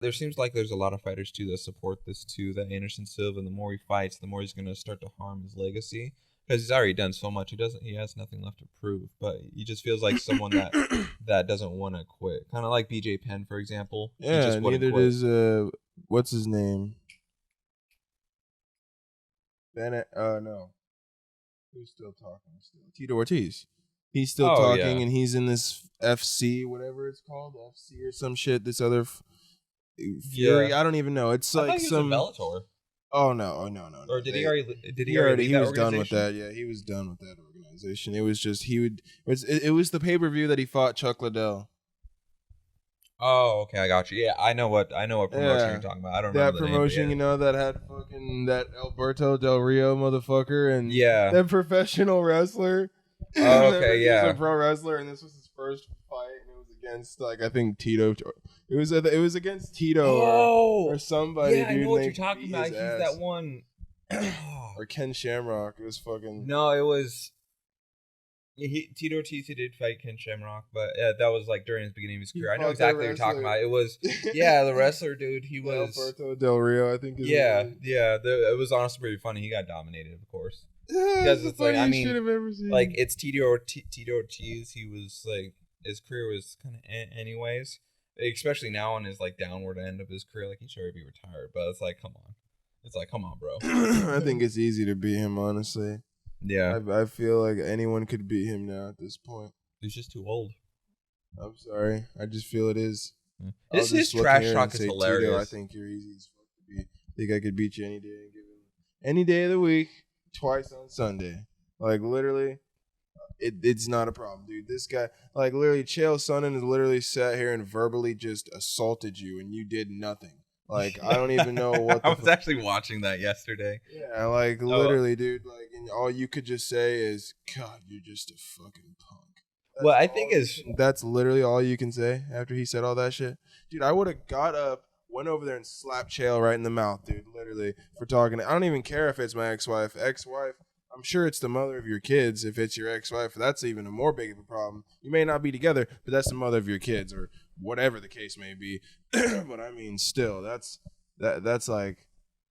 there seems like there's a lot of fighters too that support this too. That Anderson Silva, the more he fights, the more he's gonna start to harm his legacy because he's already done so much. He has nothing left to prove. But he just feels like someone that doesn't want to quit. Kind of like BJ Penn, for example. He Yeah, just wouldn't neither quit. does what's his name? Bennett. No, who's still talking? Still Tito Ortiz. He's still talking, and he's in this FC, whatever it's called, FC or some shit. This other Fury. I don't even know. It's I like thought he was in Bellator. Oh no! Or did he already? He was done with that. Yeah, he was done with that organization. It was just It was the pay per view that he fought Chuck Liddell. Oh, okay, I got you. Yeah, I know what promotion you're talking about. I don't remember that promotion. name, that had fucking that Alberto Del Rio motherfucker and that professional wrestler. Oh, okay, he was a pro wrestler, and this was his first fight, and it was against I think Tito. It was against Tito or somebody. Yeah, dude, I know what you're talking about. He's that one. Or Ken Shamrock. It was fucking. No, it was. Tito Ortiz did fight Ken Shamrock, but that was like during his beginning of his career. I know exactly what you're talking about. It was the wrestler dude. He was Alberto Del Rio, I think. It was honestly pretty funny. He got dominated, of course. Because it's like, I mean, like it's Tito Ortiz. He was like, his career was kind of anyways, especially now on his like downward end of his career. Like he should already be retired, but it's like, come on, bro. I think it's easy to beat him, honestly. Yeah, I feel like anyone could beat him now at this point. He's just too old. I'm sorry. I just feel it is. His trash talk is hilarious. Tito, I think you're easy as fuck to beat. I think I could beat you any day and give him any day of the week, twice on Sunday. Like literally, it's not a problem, dude. This guy, like literally, Chael Sonnen has literally sat here and verbally just assaulted you, and you did nothing. Like, I don't even know what I was actually watching that yesterday. Yeah, like, literally, dude. Like, and all you could just say is, God, you're just a fucking punk. I think that's literally all you can say after he said all that shit. Dude, I would have got up, went over there and slapped Chael right in the mouth, dude, literally, for talking. I don't even care if it's my ex-wife. I'm sure it's the mother of your kids if it's your ex-wife. That's even a more big of a problem. You may not be together, but that's the mother of your kids or whatever the case may be. But I mean, still, that's like,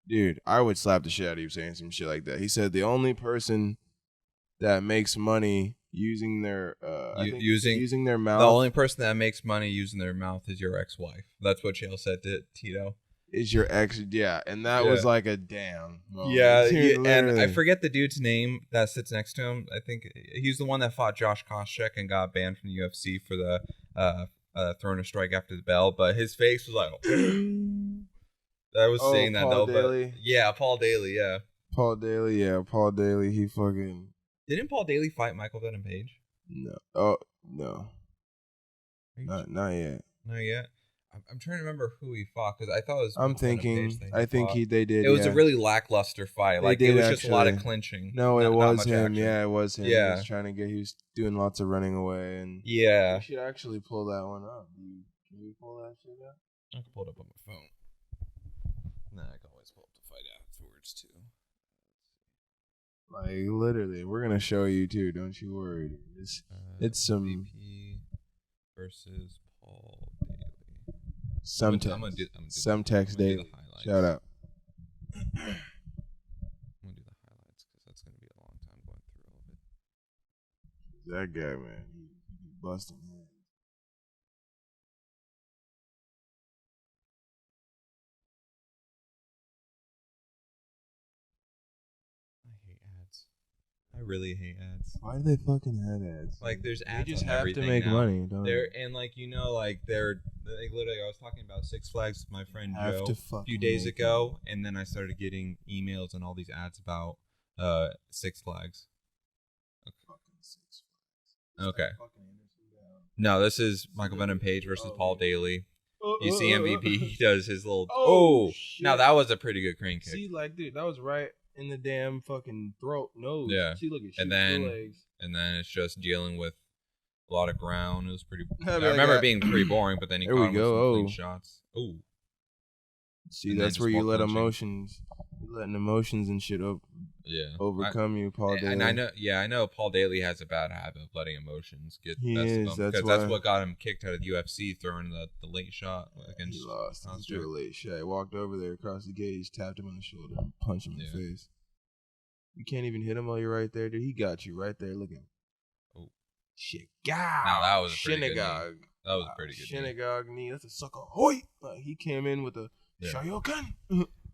dude, I would slap the shit out of you saying some shit like that. He said the only person that makes money using their using their mouth. The only person that makes money using their mouth is your ex-wife. That's what Chael said to Tito. Is your ex, and that was like a damn moment. Dude, and I forget the dude's name that sits next to him. I think he's the one that fought Josh Koscheck and got banned from the UFC for the throwing a strike after the bell, but his face was like I was saying that Paul though, Daly? But yeah, Paul Daly, Paul Daly, he fucking didn't Paul Daly fight Michael Venom Page? No, no, not yet. Not yet. I'm trying to remember who he fought because I thought it was. I'm thinking. I think they did. It was a really lackluster fight. Like it was just a lot of clinching. No, it was him. Action. Yeah, it was him. Yeah, he was trying to get. He was doing lots of running away and. Yeah. You should actually pull that one up. Can you pull that shit up? I can pull it up on my phone. Nah, I can always pull up the fight afterwards too. Like literally, we're gonna show you too. Don't you worry. It's some VP versus Paul Daly. Semtex Daily. Shout out. I'm gonna do the highlights because that's gonna be a long time going through all of it. That guy, man, he busting heads. I hate ads. I really hate ads. Why do they fucking have ads? Like, there's ads. They just on have everything to make now. money, don't they? And like they're like literally. I was talking about Six Flags with my friend Joe a few days make ago, and then I started getting emails and all these ads about Six Flags. Okay. No, this is Michael Venom Page versus Paul Daly. You see MVP, he does his little. Now that was a pretty good crane kick. See, like, dude, that was right in the damn fucking throat, nose. Yeah. See, look at and then it's just dealing with a lot of ground. It was pretty. I remember it being pretty boring, but then he caught him with some clean shots. Ooh. See, that's where you let emotions You're letting emotions and shit overcome you, Paul Daly. And I know Paul Daly has a bad habit of letting emotions get the best of him. Because that's what got him kicked out of the UFC, throwing the late shot against. He lost. He threw a late shot. He walked over there across the gate. Tapped him on the shoulder and punched him in the face. You can't even hit him while you're right there, dude. He got you right there. Look at him. Oh, shit! Now that was a pretty good knee. That was a pretty good Shinagog knee. That's a sucker. Hoi! He came in with a Shoryuken.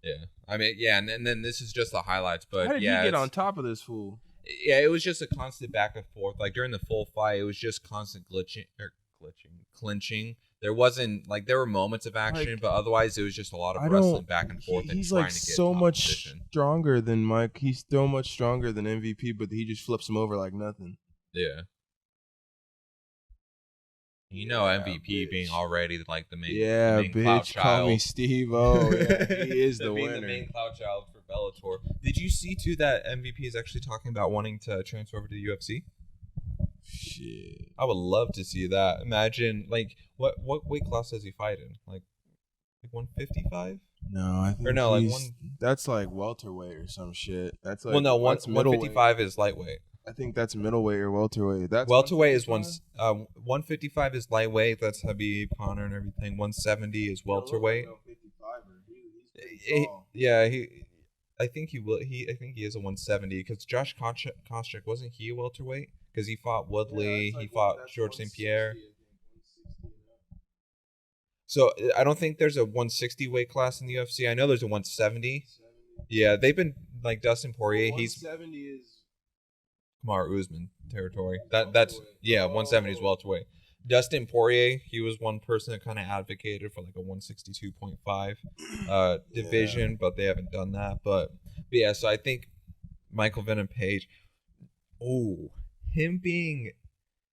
Yeah, I mean, yeah, and then this is just the highlights. But how did he get on top of this fool? Yeah, it was just a constant back and forth. Like during the full fight, it was just constant clinching. There wasn't there were moments of action, but otherwise it was just a lot of wrestling back and forth. He's trying to get so much stronger than Mike. He's so much stronger than MVP, but he just flips him over like nothing. Yeah. MVP bitch. Being already the main clout child. Call me Steve. Oh, yeah, he is the winner. The main clout child for Bellator. Did you see too that MVP is actually talking about wanting to transfer over to the UFC? Shit, I would love to see that. Imagine what weight class does he fight in? Like 155? No, I think that's like welterweight or some shit. That's like 155 is lightweight. I think that's middleweight or welterweight. That's welterweight is 155 is lightweight. That's Habib, Conor, and everything. 170 is welterweight. I think he will. I think he is a 170 because Josh Koscheck wasn't he a welterweight? Because he fought Woodley, he fought George St. Pierre. So I don't think there's a 160 weight class in the UFC. I know there's a 170. Yeah, they've been Dustin Poirier. 170 is Kamaru Usman territory. That's 170 is welterweight. Dustin Poirier, he was one person that kind of advocated for a 162.5 division, but they haven't done that. But yeah, so I think Michael Venom Page. Oh, him being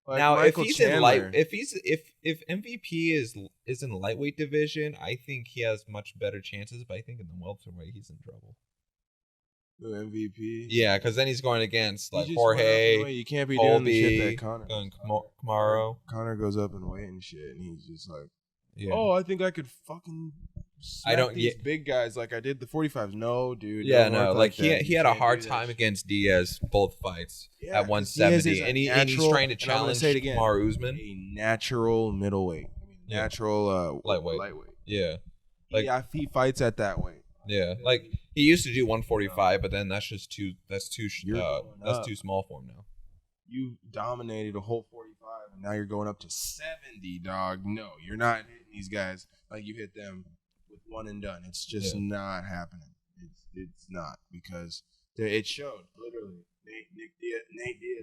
now Michael if he's Chandler. If MVP is in the lightweight division, I think he has much better chances. But I think in the welterweight, he's in trouble. MVP. Yeah, because then he's going against Jorge. You can't be doing the shit that Conor. Kamaru. Conor goes up in weight and shit, and he's just like, "Oh, I think I could fucking smack these big guys like I did the 45s." No, dude. Yeah, no. He had a hard time against Diaz both fights at 170, and he's trying to challenge Kamaru Usman. A natural middleweight, natural lightweight. Yeah, he fights at that weight. Yeah, he used to do 145, but then that's too small for him now. You dominated a whole 45, and now you're going up to 70, dog. No, you're not hitting these guys like you hit them with one and done. It's just not happening. It's not because it showed literally. Nate Diaz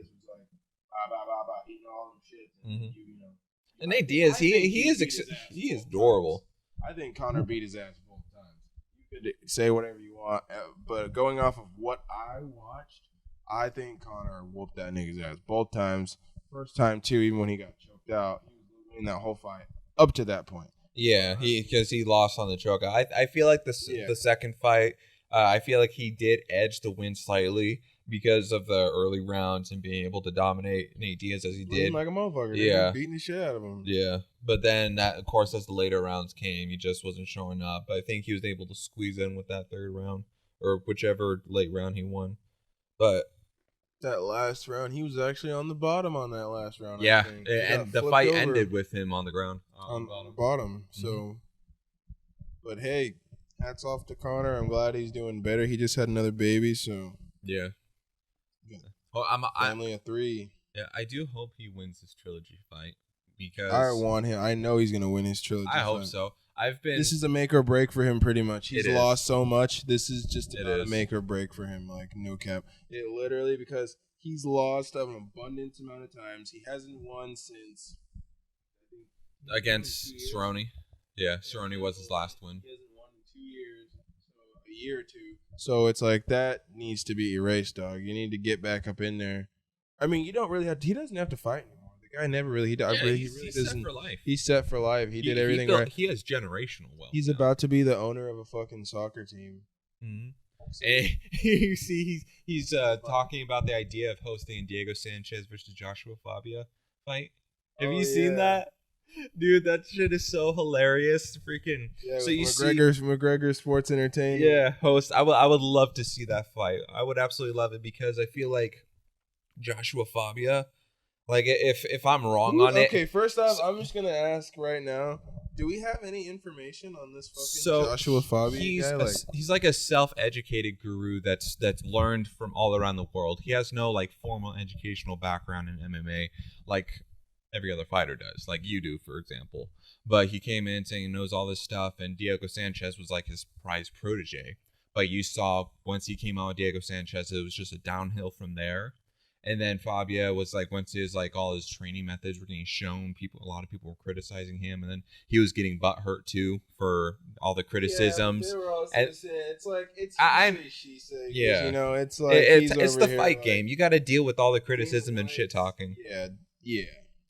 was like, eating all them shit. And Nate Diaz, he is adorable. I think Conor beat his ass both times. You could say whatever you want, but going off of what I watched, I think Conor whooped that nigga's ass both times. First time too, even when he got choked out, he was winning that whole fight up to that point. Yeah, because he lost on the choke. I feel like the second fight, I feel like he did edge the win slightly because of the early rounds and being able to dominate Nate Diaz as he did. Like a motherfucker. Yeah. Beating the shit out of him. Yeah. But then, of course, as the later rounds came, he just wasn't showing up. I think he was able to squeeze in with that third round or whichever late round he won. But that last round, he was actually on the bottom on that last round. Yeah. And the fight ended with him on the ground. On the bottom. So, but hey, hats off to Conor. I'm glad he's doing better. He just had another baby, so. Yeah. Oh, family of 3. Yeah, I do hope he wins this trilogy fight because I want him. I know he's gonna win his trilogy. I hope so. This is a make or break for him, pretty much. He's lost so much. This is just about a make or break for him. Like no cap. It literally because he's lost an abundance amount of times. He hasn't won since against Cerrone. Yeah, Cerrone was his last win. He hasn't won in 2 years, so a year or two. So it's like that needs to be erased, dog. You need to get back up in there. I mean, you don't really have to. He doesn't have to fight anymore. The guy never really. He really doesn't. Set for life. He's set for life. He did everything right. He has generational wealth. He's about to be the owner of a fucking soccer team. Mm-hmm. And you see, he's talking about the idea of hosting Diego Sanchez versus Joshua Fabia fight. Have you seen that? Dude, that shit is so hilarious. Freaking. Yeah, so you McGregor Sports Entertainment. Yeah, host. I would love to see that fight. I would absolutely love it because I feel like Joshua Fabia. Like if I'm wrong on it. Okay, first off, I'm just gonna ask right now. Do we have any information on this fucking Joshua Fabia guy? He's like a self-educated guru that's learned from all around the world. He has no like formal educational background in MMA like every other fighter does, like you do, for example. But he came in saying he knows all this stuff, and Diego Sanchez was like his prized protege. But you saw once he came out with Diego Sanchez, it was just a downhill from there. And then Fabia was like, once his like all his training methods were getting shown, a lot of people were criticizing him, and then he was getting butthurt too for all the criticisms. Yeah, they were all and saying, it's like it's she say, yeah, you know, it's like it's the here, fight like, game. You got to deal with all the criticism and shit talking. Yeah.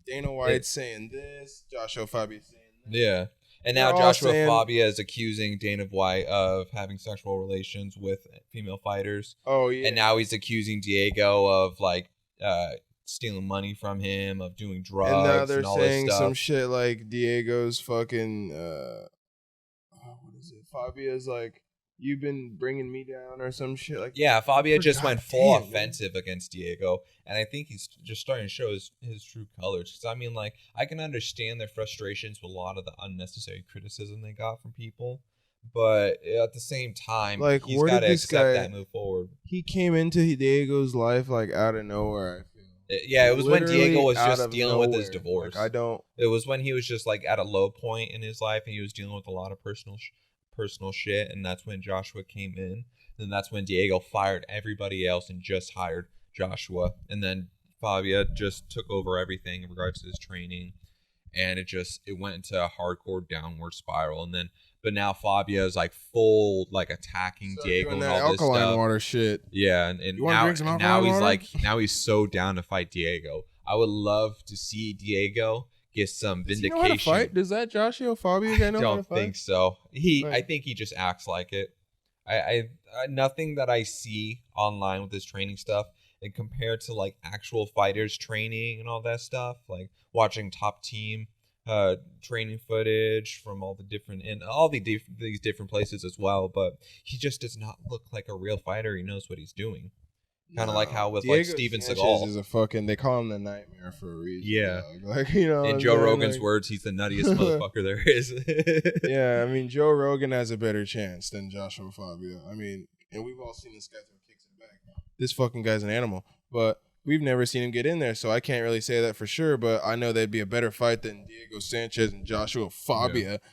Dana White's saying this, Joshua Fabia saying that. Yeah. And now Joshua Fabia is accusing Dana White of having sexual relations with female fighters. Oh, yeah. And now he's accusing Diego of, like, stealing money from him, of doing drugs and all this stuff. And now they're saying some shit like Diego's fucking, what is it? Fabia's like, you've been bringing me down or some shit like that. Yeah, Fabia just went full offensive against Diego, and I think he's just starting to show his true colors. Because, I mean, like, I can understand their frustrations with a lot of the unnecessary criticism they got from people, but at the same time, like, he's got to accept that and move forward. He came into Diego's life, like, out of nowhere, I feel. Yeah, it was when Diego was just dealing with his divorce. Like, It was when he was just, like, at a low point in his life, and he was dealing with a lot of personal shit, and that's when Joshua came in. Then that's when Diego fired everybody else and just hired Joshua, and then Fabia just took over everything in regards to his training, and it went into a hardcore downward spiral. And then but now Fabia is like full like attacking Diego and all this alkaline stuff. Water shit. Yeah, and now he's like he's so down to fight Diego. I would love to see Diego get some vindication. Does he know how to fight? Does that Joshua Fabia guy know how to fight? I don't think so. I think he just acts like it. I nothing that I see online with his training stuff, and compared to like actual fighters training and all that stuff, like watching top team training footage from all the different these different places as well, but he just does not look like a real fighter. He knows what he's doing. Kind of like how with Diego like Steven Seagal is a fucking, they call him the nightmare for a reason. Yeah, like, you know, in Joe Rogan's words, he's the nuttiest motherfucker there is. Yeah, I mean, Joe Rogan has a better chance than Joshua Fabia. I mean, and we've all seen this guy throw kicks in the back. This fucking guy's an animal, but we've never seen him get in there, so I can't really say that for sure. But I know that'd be a better fight than Diego Sanchez and Joshua Fabia.